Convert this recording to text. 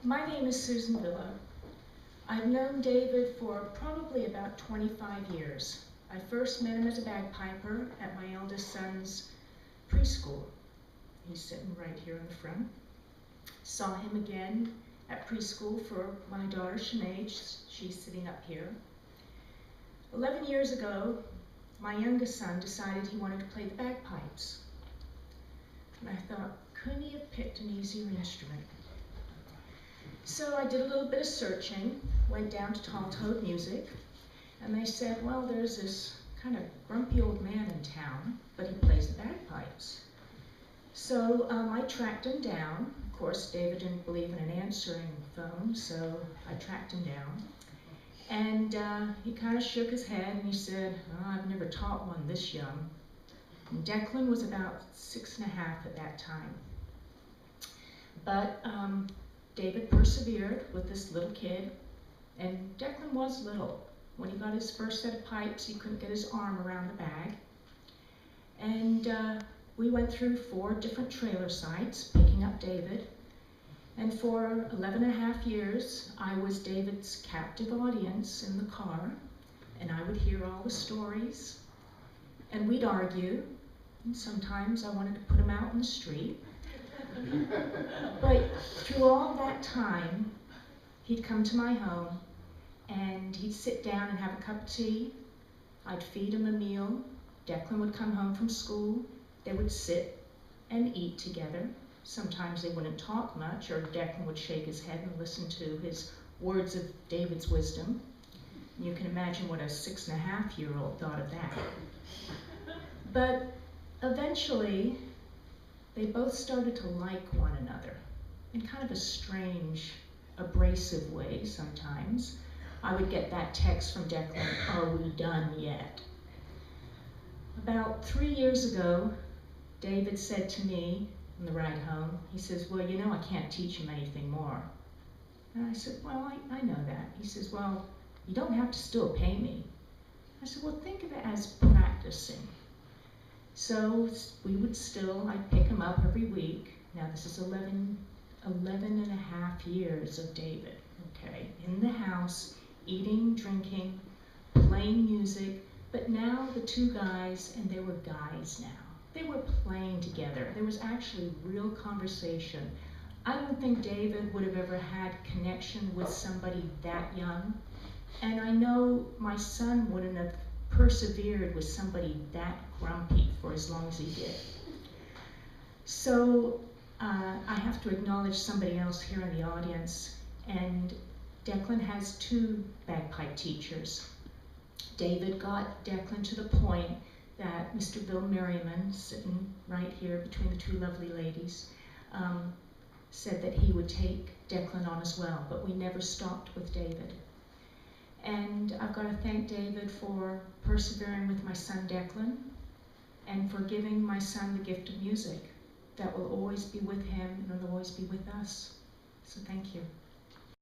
My name is Susan Villa. I've known David for probably about 25 years. I first met him as a bagpiper at my eldest son's preschool. He's sitting right here in the front. Saw him again at preschool for my daughter Sinead. She's sitting up here. 11 years ago, my youngest son decided he wanted to play the bagpipes. And I thought, couldn't he have picked an easier instrument? So I did a little bit of searching, went down to Tall Toad Music, and they said, well, there's this kind of grumpy old man in town, but he plays the bagpipes. So I tracked him down. Of course, David didn't believe in an answering phone, so I tracked him down. And he kind of shook his head and he said, oh, I've never taught one this young. And Declan was about 6 and a half at that time. But David persevered with this little kid, and Declan was little. When he got his first set of pipes, he couldn't get his arm around the bag. And we went through 4 different trailer sites, picking up David. And for 11 and a half years, I was David's captive audience in the car, and I would hear all the stories, and we'd argue, and sometimes I wanted to put him out in the street. But through all that time, he'd come to my home, and he'd sit down and have a cup of tea. I'd feed him a meal. Declan would come home from school. They would sit and eat together. Sometimes they wouldn't talk much, or Declan would shake his head and listen to his words of David's wisdom. You can imagine what a 6-and-a-half-year-old thought of that. But eventually, they both started to like one another in kind of a strange, abrasive way sometimes. I would get that text from Declan, are we done yet? About 3 years ago, David said to me on the ride home, he says, well, you know, I can't teach him anything more. And I said, well, I know that. He says, well, you don't have to still pay me. I said, well, think of it as practicing. So I'd pick him up every week. Now this is 11 and a half years of David, okay, in the house, eating, drinking, playing music, but now the 2 guys, and they were guys now, they were playing together. There was actually real conversation. I don't think David would have ever had connection with somebody that young, and I know my son wouldn't have persevered with somebody that grumpy for as long as he did. So I have to acknowledge somebody else here in the audience, and Declan has 2 bagpipe teachers. David got Declan to the point that Mr. Bill Merriman, sitting right here between the 2 lovely ladies, said that he would take Declan on as well, but we never stopped with David. And I've got to thank David for persevering with my son Declan and for giving my son the gift of music that will always be with him and will always be with us. So thank you.